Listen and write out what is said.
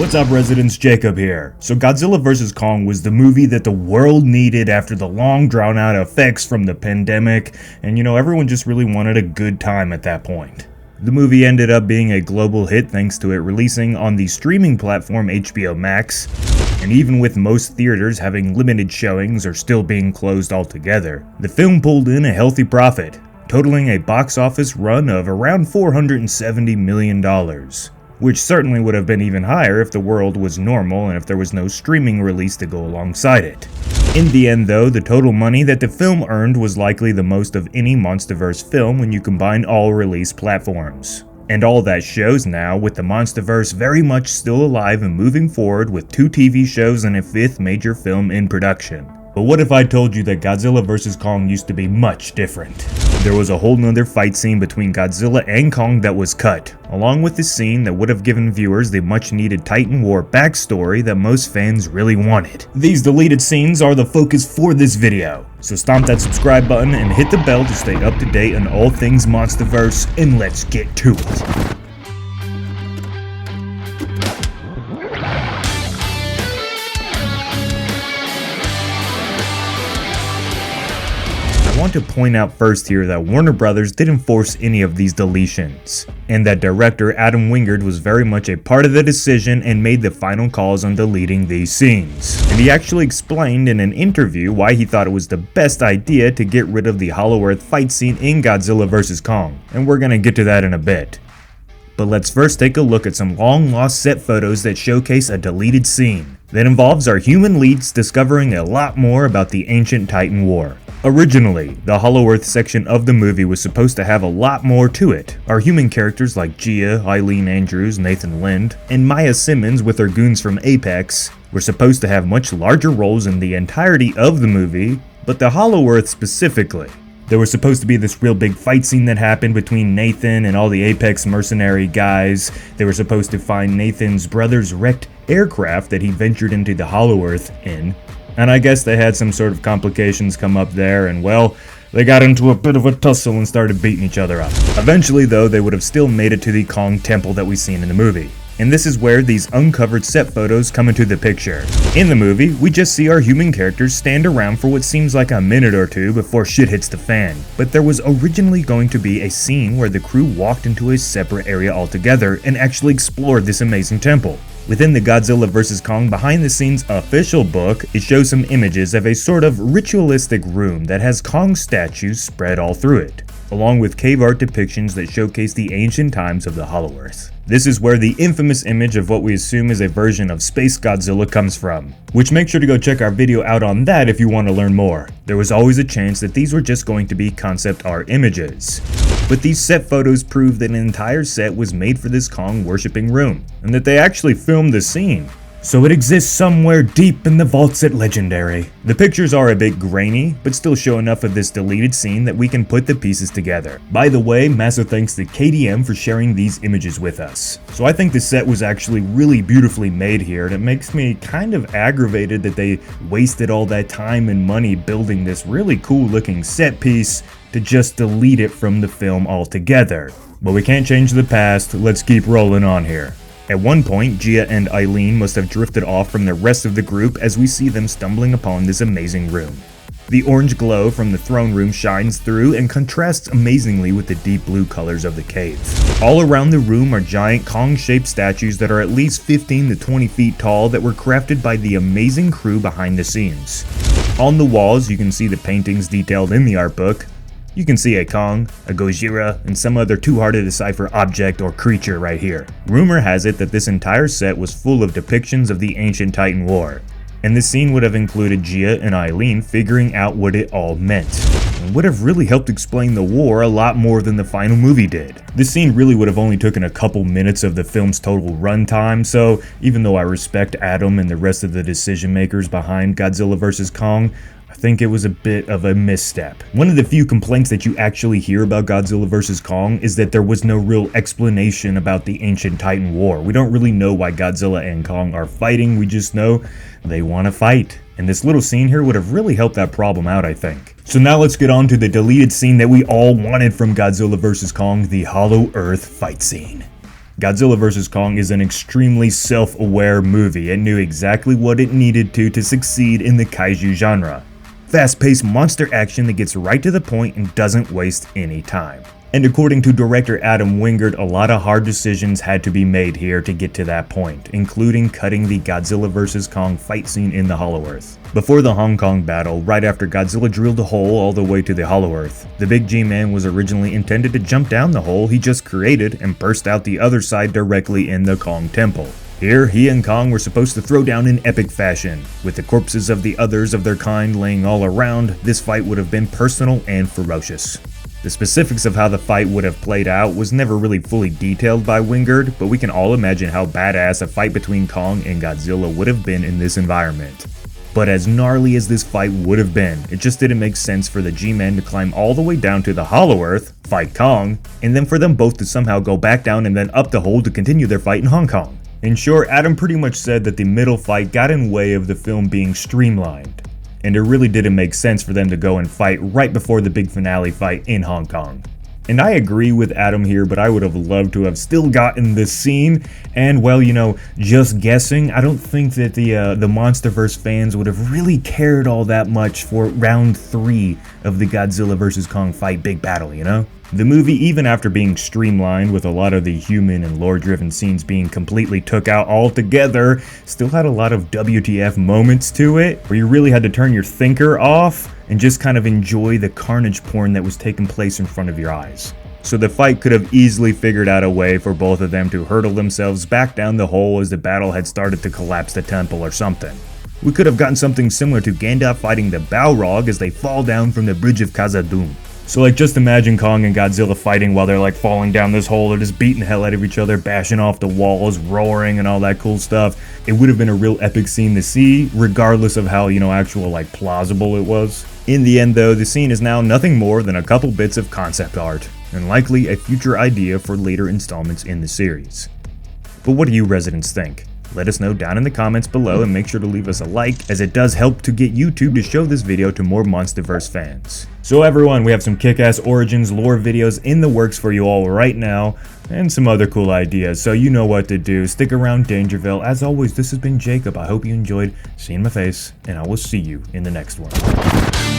What's up, residents? Jacob here. So Godzilla vs. Kong was the movie that the world needed after the long drawn out effects from the pandemic, and everyone just really wanted a good time at that point. The movie ended up being a global hit thanks to it releasing on the streaming platform HBO Max, and even with most theaters having limited showings or still being closed altogether, the film pulled in a healthy profit, totaling a box office run of around $470 million. Which certainly would have been even higher if the world was normal and if there was no streaming release to go alongside it. In the end though, the total money that the film earned was likely the most of any MonsterVerse film when you combine all release platforms. And all that shows now, with the MonsterVerse very much still alive and moving forward with 2 TV shows and a 5th major film in production. But what if I told you that Godzilla vs. Kong used to be much different? There was a whole nother fight scene between Godzilla and Kong that was cut, along with the scene that would have given viewers the much needed Titan War backstory that most fans really wanted. These deleted scenes are the focus for this video, so stomp that subscribe button and hit the bell to stay up to date on all things MonsterVerse, and let's get to it. I want to point out first here that Warner Brothers didn't force any of these deletions, and that director Adam Wingard was very much a part of the decision and made the final calls on deleting these scenes. And he actually explained in an interview why he thought it was the best idea to get rid of the Hollow Earth fight scene in Godzilla vs. Kong, and we're gonna get to that in a bit. But let's first take a look at some long lost set photos that showcase a deleted scene that involves our human leads discovering a lot more about the ancient Titan War. Originally, the Hollow Earth section of the movie was supposed to have a lot more to it. Our human characters like Gia, Eileen Andrews, Nathan Lind, and Maya Simmons with her goons from Apex were supposed to have much larger roles in the entirety of the movie, but the Hollow Earth specifically. There was supposed to be this real big fight scene that happened between Nathan and all the Apex mercenary guys. They were supposed to find Nathan's brother's wrecked aircraft that he ventured into the Hollow Earth in. And I guess they had some sort of complications come up there, and well, they got into a bit of a tussle and started beating each other up. Eventually though, they would have still made it to the Kong temple that we've seen in the movie. And this is where these uncovered set photos come into the picture. In the movie, we just see our human characters stand around for what seems like a minute or two before shit hits the fan. But there was originally going to be a scene where the crew walked into a separate area altogether and actually explored this amazing temple. Within the Godzilla vs. Kong behind the scenes official book, it shows some images of a sort of ritualistic room that has Kong statues spread all through it, along with cave art depictions that showcase the ancient times of the Hollow Earth. This is where the infamous image of what we assume is a version of Space Godzilla comes from, which make sure to go check our video out on that if you want to learn more. There was always a chance that these were just going to be concept art images. But these set photos prove that an entire set was made for this Kong worshipping room, and that they actually filmed the scene. So it exists somewhere deep in the vaults at Legendary. The pictures are a bit grainy, but still show enough of this deleted scene that we can put the pieces together. By the way, massive thanks to KDM for sharing these images with us. So I think the set was actually really beautifully made here, and it makes me kind of aggravated that they wasted all that time and money building this really cool looking set piece to just delete it from the film altogether. But we can't change the past, let's keep rolling on here. At one point, Gia and Eileen must have drifted off from the rest of the group as we see them stumbling upon this amazing room. The orange glow from the throne room shines through and contrasts amazingly with the deep blue colors of the cave. All around the room are giant Kong-shaped statues that are at least 15 to 20 feet tall that were crafted by the amazing crew behind the scenes. On the walls, you can see the paintings detailed in the art book. You can see a Kong, a Gojira, and some other too hard to decipher object or creature right here. Rumor has it that this entire set was full of depictions of the ancient Titan War, and this scene would have included Gia and Eileen figuring out what it all meant, and would have really helped explain the war a lot more than the final movie did. This scene really would have only taken a couple minutes of the film's total runtime, so even though I respect Adam and the rest of the decision makers behind Godzilla vs. Kong, I think it was a bit of a misstep. One of the few complaints that you actually hear about Godzilla vs. Kong is that there was no real explanation about the ancient Titan War. We don't really know why Godzilla and Kong are fighting, we just know they want to fight. And this little scene here would have really helped that problem out, I think. So now let's get on to the deleted scene that we all wanted from Godzilla vs. Kong, the Hollow Earth fight scene. Godzilla vs. Kong is an extremely self-aware movie and knew exactly what it needed to succeed in the kaiju genre. Fast-paced monster action that gets right to the point and doesn't waste any time. And according to director Adam Wingard, a lot of hard decisions had to be made here to get to that point, including cutting the Godzilla vs. Kong fight scene in the Hollow Earth. Before the Hong Kong battle, right after Godzilla drilled a hole all the way to the Hollow Earth, the big G-Man was originally intended to jump down the hole he just created and burst out the other side directly in the Kong Temple. Here, he and Kong were supposed to throw down in epic fashion. With the corpses of the others of their kind laying all around, this fight would have been personal and ferocious. The specifics of how the fight would have played out was never really fully detailed by Wingard, but we can all imagine how badass a fight between Kong and Godzilla would have been in this environment. But as gnarly as this fight would have been, it just didn't make sense for the G-Men to climb all the way down to the Hollow Earth, fight Kong, and then for them both to somehow go back down and then up the hole to continue their fight in Hong Kong. In short, Adam pretty much said that the middle fight got in way of the film being streamlined, and it really didn't make sense for them to go and fight right before the big finale fight in Hong Kong. And I agree with Adam here, but I would have loved to have still gotten this scene, and well, you know, just guessing, I don't think that the MonsterVerse fans would have really cared all that much for round 3 of the Godzilla vs. Kong fight big battle, you know? The movie, even after being streamlined with a lot of the human and lore-driven scenes being completely took out altogether, still had a lot of WTF moments to it, where you really had to turn your thinker off and just kind of enjoy the carnage porn that was taking place in front of your eyes. So the fight could have easily figured out a way for both of them to hurtle themselves back down the hole as the battle had started to collapse the temple or something. We could have gotten something similar to Gandalf fighting the Balrog as they fall down from the bridge of Khazad-dûm. So like, just imagine Kong and Godzilla fighting while they're like falling down this hole. They're just beating the hell out of each other, bashing off the walls, roaring and all that cool stuff. It would have been a real epic scene to see, regardless of how, you know, actual like plausible it was. In the end though, the scene is now nothing more than a couple bits of concept art, and likely a future idea for later installments in the series. But what do you residents think? Let us know down in the comments below, and make sure to leave us a like, as it does help to get YouTube to show this video to more MonsterVerse fans. So everyone, we have some kick-ass Origins lore videos in the works for you all right now, and some other cool ideas, so you know what to do. Stick around Dangerville. As always, this has been Jacob. I hope you enjoyed seeing my face, and I will see you in the next one.